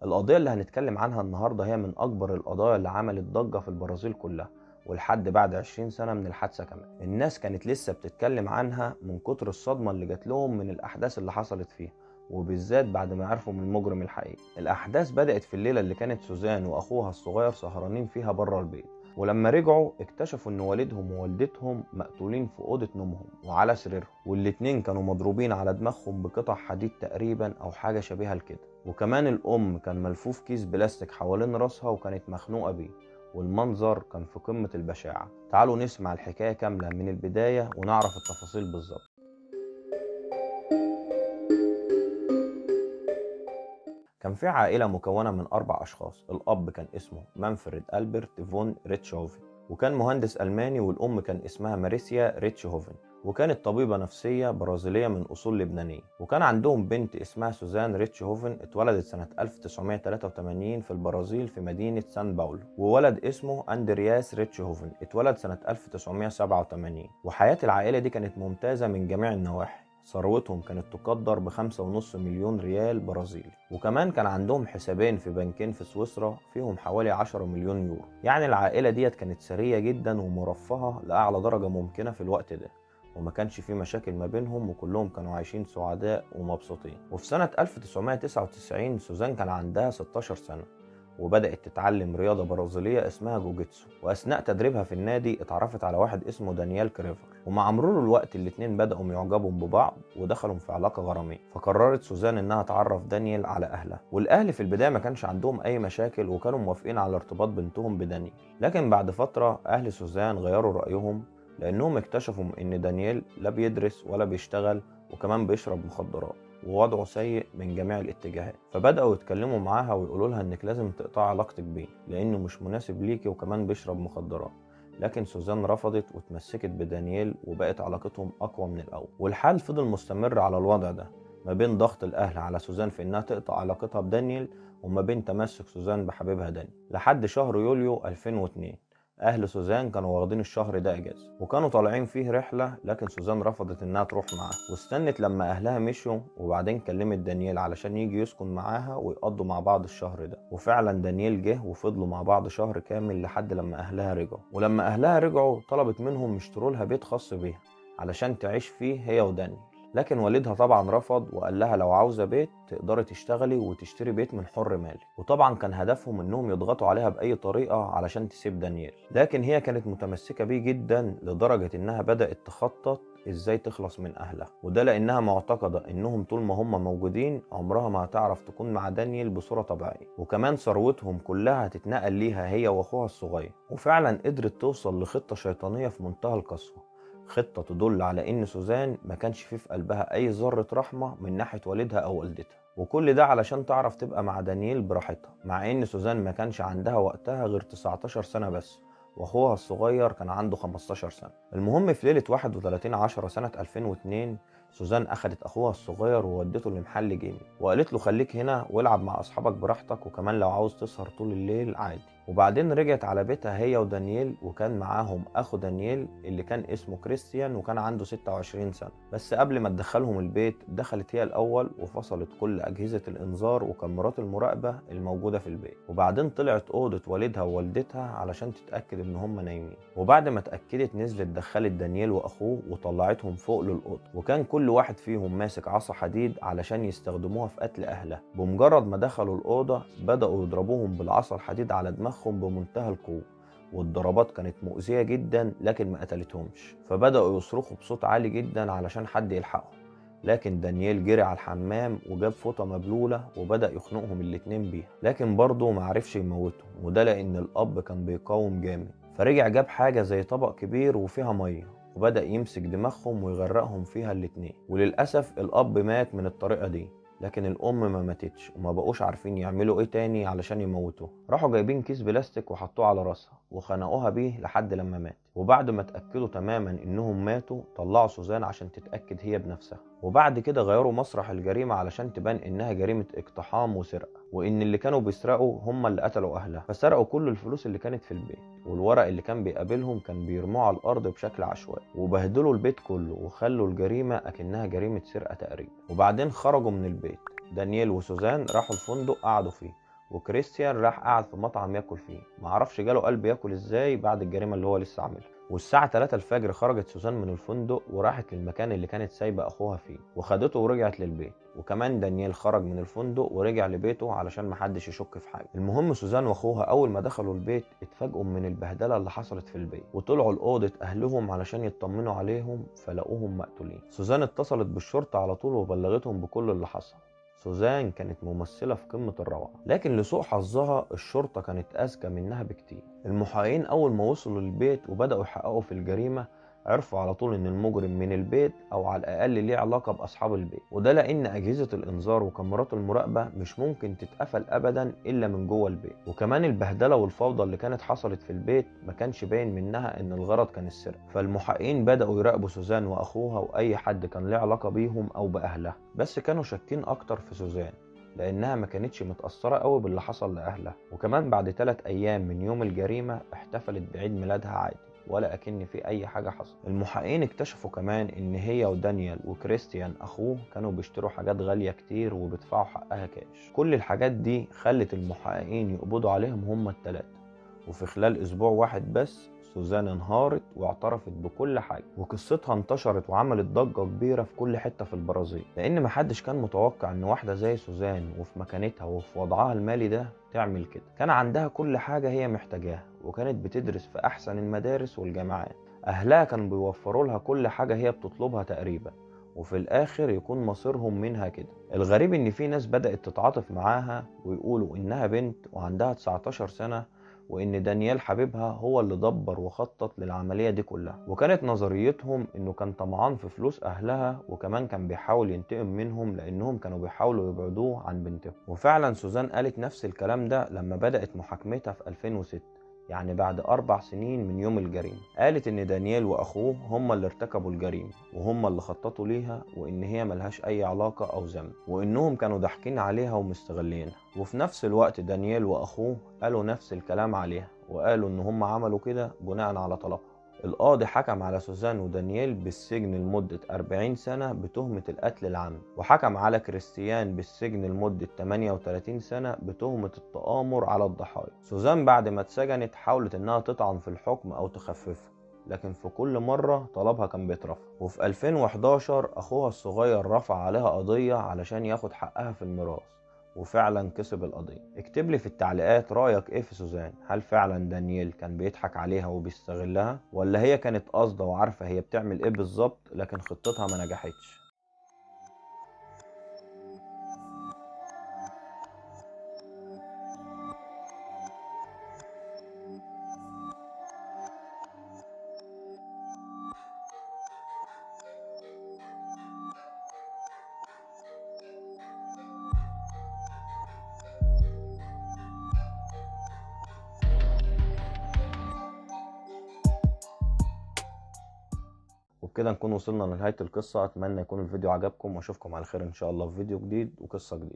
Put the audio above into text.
القضية اللي هنتكلم عنها النهاردة هي من أكبر القضايا اللي عملت ضجة في البرازيل كلها، ولحد بعد 20 سنة من الحادثة كمان الناس كانت لسه بتتكلم عنها من كتر الصدمة اللي جات لهم من الأحداث اللي حصلت فيها، وبالذات بعد ما عرفوا من المجرم الحقيقي. الأحداث بدأت في الليلة اللي كانت سوزان وأخوها الصغير سهرانين فيها بره البيت، ولما رجعوا اكتشفوا ان والدهم ووالدتهم مقتولين في اوضه نومهم وعلى سريرهم، والاتنين كانوا مضروبين على دماغهم بقطع حديد تقريبا او حاجه شبيهه لكده. وكمان الام كان ملفوف كيس بلاستيك حوالين راسها وكانت مخنوقه بيه، والمنظر كان في قمه البشاعه. تعالوا نسمع الحكايه كامله من البدايه ونعرف التفاصيل بالظبط. كان في عائلة مكونة من 4 أشخاص. الأب كان اسمه مانفريد ألبرت فون ريتشهوفن، وكان مهندس ألماني، والأم كان اسمها ماريسيا ريتشهوفن، وكانت طبيبة نفسية برازيلية من أصول لبنانية. وكان عندهم بنت اسمها سوزان ريتشهوفن، اتولدت سنة 1983 في البرازيل في مدينة سان باولو، وولد اسمه أندرياس ريتشهوفن اتولد سنة 1987. وحياة العائلة دي كانت ممتازة من جميع النواحي. ثروتهم كانت تقدر ب5.5 مليون ريال برازيلي، وكمان كان عندهم حسابين في بنكين في سويسرا فيهم حوالي 10 مليون يورو. يعني العائلة ديت كانت ثرية جدا ومرفهة لأعلى درجة ممكنة في الوقت ده، وما كانش في مشاكل ما بينهم، وكلهم كانوا عايشين سعداء ومبسوطين. وفي سنة 1999 سوزان كان عندها 16 سنة، وبدأت تتعلم رياضة برازيلية اسمها جوجيتسو، وأثناء تدريبها في النادي اتعرفت على واحد اسمه دانيال كريفر، ومع مرور الوقت الاتنين بدأوا يعجبوا ببعض ودخلوا في علاقة غرامية. فقررت سوزان انها تعرف دانيال على اهلها، والاهل في البداية ما كانش عندهم اي مشاكل وكانوا موافقين على ارتباط بنتهم بدانيال. لكن بعد فترة اهل سوزان غيروا رأيهم، لانهم اكتشفوا ان دانيال لا بيدرس ولا بيشتغل، وكمان بيشرب مخدرات، ووضعه سيء من جميع الاتجاهات. فبدأوا يتكلموا معاها ويقولوا لها انك لازم تقطعي علاقتك بيه لانه مش مناسب ليكي وكمان بيشرب مخدرات. لكن سوزان رفضت واتمسكت بدانيال، وبقت علاقتهم اقوى من الاول. والحال فضل مستمر على الوضع ده، ما بين ضغط الاهل على سوزان في انها تقطع علاقتها بدانيال، وما بين تمسك سوزان بحبيبها دانيال، لحد شهر يوليو 2002. اهل سوزان كانوا واخدين الشهر ده اجازه، وكانوا طالعين فيه رحله، لكن سوزان رفضت انها تروح معاها، واستنت لما اهلها مشوا، وبعدين كلمت دانيال علشان يجي يسكن معاها ويقضوا مع بعض الشهر ده. وفعلا دانيال جه وفضلوا مع بعض شهر كامل لحد لما اهلها رجعوا. ولما اهلها رجعوا طلبت منهم يشتروا لها بيت خاص بيها علشان تعيش فيه هي ودانيال. لكن والدها طبعا رفض، وقال لها لو عاوزة بيت تقدري تشتغلي وتشتري بيت من حر مالي. وطبعا كان هدفهم انهم يضغطوا عليها بأي طريقة علشان تسيب دانيال، لكن هي كانت متمسكة بيه جدا لدرجة انها بدأت تخطط ازاي تخلص من اهلها. وده لانها معتقدة انهم طول ما هم موجودين عمرها ما هتعرف تكون مع دانيال بصورة طبيعية، وكمان ثروتهم كلها هتتنقل ليها هي واخوها الصغير. وفعلا قدرت توصل لخطة شيطانية في منتهى القسوة، خطة تدل على إن سوزان ما كانش في قلبها أي ذرة رحمة من ناحية والدها أو والدتها، وكل ده علشان تعرف تبقى مع دانيال براحتها، مع إن سوزان ما كانش عندها وقتها غير 19 سنة بس، وأخوها الصغير كان عنده 15 سنة. المهم في ليلة 31/10 سنة 2002 سوزان أخدت أخوها الصغير وودته لمحل جيمنج، وقالت له خليك هنا والعب مع أصحابك براحتك، وكمان لو عاوز تسهر طول الليل عادي. وبعدين رجعت على بيتها هي ودانيال، وكان معاهم اخو دانيال اللي كان اسمه كريستيان وكان عنده 26 سنة. بس قبل ما تدخلهم البيت دخلت هي الاول وفصلت كل اجهزة الانذار وكاميرات المراقبة الموجودة في البيت، وبعدين طلعت اوضة والدها ووالدتها علشان تتأكد ان هم نايمين. وبعد ما اتأكدت نزلت دخلت دانيال واخوه وطلعتهم فوق للأوضة، وكان كل واحد فيهم ماسك عصا حديد علشان يستخدموها في قتل اهلها. بمجرد ما دخلوا الأوضة بدأوا يضربوهم بالعصا الحديد على دماغهم بمنتهى القوة، والضربات كانت مؤذية جدا لكن ما قتلتهمش. فبدأوا يصرخوا بصوت عالي جدا علشان حد يلحقهم، لكن دانيال جري على الحمام وجاب فوطة مبلولة وبدأ يخنقهم الاتنين بيها، لكن برضه معرفش يموتهم، وده لأن الأب كان بيقاوم جامد. فرجع جاب حاجة زي طبق كبير وفيها مية، وبدأ يمسك دماغهم ويغرقهم فيها الاتنين. وللأسف الأب مات من الطريقة دي، لكن الام ما ماتتش، وما بقوش عارفين يعملوا ايه تاني علشان يموتوه. راحوا جايبين كيس بلاستيك وحطوه على راسها وخنقوها بيه لحد لما مات. وبعد ما اتاكدوا تماما انهم ماتوا طلعوا سوزان عشان تتاكد هي بنفسها، وبعد كده غيروا مسرح الجريمه علشان تبان انها جريمه اقتحام وسرقه، وان اللي كانوا بيسرقوا هم اللي قتلوا اهلها. فسرقوا كل الفلوس اللي كانت في البيت، والورق اللي كان بيقابلهم كان بيرموه على الارض بشكل عشوائي، وبهدلوا البيت كله وخلوا الجريمه اكنها جريمه سرقه تقريبا. وبعدين خرجوا من البيت. دانيال وسوزان راحوا الفندق قعدوا فيه، وكريستيان راح قعد في مطعم ياكل فيه، معرفش جاله قلب ياكل ازاي بعد الجريمة اللي هو لسه عاملها. والساعة 3 الفجر خرجت سوزان من الفندق وراحت للمكان اللي كانت سايبة أخوها فيه وخدته ورجعت للبيت. وكمان دانيال خرج من الفندق ورجع لبيته علشان محدش يشك في حاجة. المهم سوزان وأخوها أول ما دخلوا البيت اتفاجئوا من البهدلة اللي حصلت في البيت، وطلعوا لأوضة أهلهم علشان يطمنوا عليهم فلقوهم مقتولين. سوزان اتصلت بالشرطة على طول وبلغتهم بكل اللي حصل. سوزان كانت ممثلة في قمة الروعة، لكن لسوء حظها الشرطة كانت أذكى منها بكتير. المحققين أول ما وصلوا للبيت وبدأوا يحققوا في الجريمة عرفوا على طول إن المجرم من البيت أو على الأقل ليه علاقة بأصحاب البيت، وده لأن أجهزة الإنذار وكاميرات المراقبة مش ممكن تتقفل أبدا إلا من جوه البيت. وكمان البهدلة والفوضى اللي كانت حصلت في البيت ما كانش باين منها إن الغرض كان السرقة. فالمحققين بدأوا يراقبوا سوزان وأخوها وأي حد كان له علاقة بيهم أو بأهلها، بس كانوا شاكين أكتر في سوزان لأنها ما كانتش متأثرة قوي باللي حصل لأهلها. وكمان بعد 3 أيام من يوم الجريمة احتفلت بعيد ميلادها عادي ولا أكن في أي حاجة حصل. المحققين اكتشفوا كمان إن هي ودانيال وكريستيان أخوه كانوا بيشتروا حاجات غالية كتير وبيدفعوا حقها كاش. كل الحاجات دي خلت المحققين يقبضوا عليهم هما التلاتة، وفي خلال أسبوع واحد بس سوزان انهارت واعترفت بكل حاجة، وقصتها انتشرت وعملت ضجة كبيرة في كل حتة في البرازيل، لأن محدش كان متوقع إن واحدة زي سوزان وفي مكانتها وفي وضعها المالي ده تعمل كده. كان عندها كل حاجة هي محتاجاها، وكانت بتدرس في أحسن المدارس والجامعات. أهلها كانوا بيوفروا لها كل حاجة هي بتطلبها تقريبا، وفي الآخر يكون مصيرهم منها كده. الغريب إن في ناس بدأت تتعاطف معاها ويقولوا إنها بنت وعندها 19 سنة، وإن دانيال حبيبها هو اللي دبر وخطط للعملية دي كلها. وكانت نظريتهم إنه كان طمعان في فلوس أهلها، وكمان كان بيحاول ينتقم منهم لأنهم كانوا بيحاولوا يبعدوه عن بنتهم. وفعلا سوزان قالت نفس الكلام ده لما بدأت محاكمتها في 2006، يعني بعد 4 سنين من يوم الجريمة. قالت إن دانيال وأخوه هم اللي ارتكبوا الجريمة وهم اللي خططوا ليها، وإن هي ملهاش أي علاقة أو ذنب، وإنهم كانوا ضاحكين عليها ومستغلينها. وفي نفس الوقت دانيال وأخوه قالوا نفس الكلام عليها، وقالوا إن هم عملوا كده بناء على طلبها. القاضي حكم على سوزان ودانيال بالسجن لمدة 40 سنة بتهمة القتل العمد، وحكم على كريستيان بالسجن لمدة 38 سنة بتهمة التآمر على الضحايا. سوزان بعد ما اتسجنت حاولت انها تطعن في الحكم او تخففه، لكن في كل مرة طلبها كان بيترفض. وفي 2011 اخوها الصغير رفع عليها قضية علشان ياخد حقها في الميراث، وفعلا كسب القضية. اكتب لي في التعليقات رأيك ايه في سوزان، هل فعلا دانيال كان بيضحك عليها وبيستغلها، ولا هي كانت قاصدة وعارفة هي بتعمل ايه بالظبط لكن خطتها ما نجحتش؟ وبكده نكون وصلنا لنهاية القصة. اتمنى يكون الفيديو عجبكم واشوفكم على خير ان شاء الله في فيديو جديد وقصة جديدة.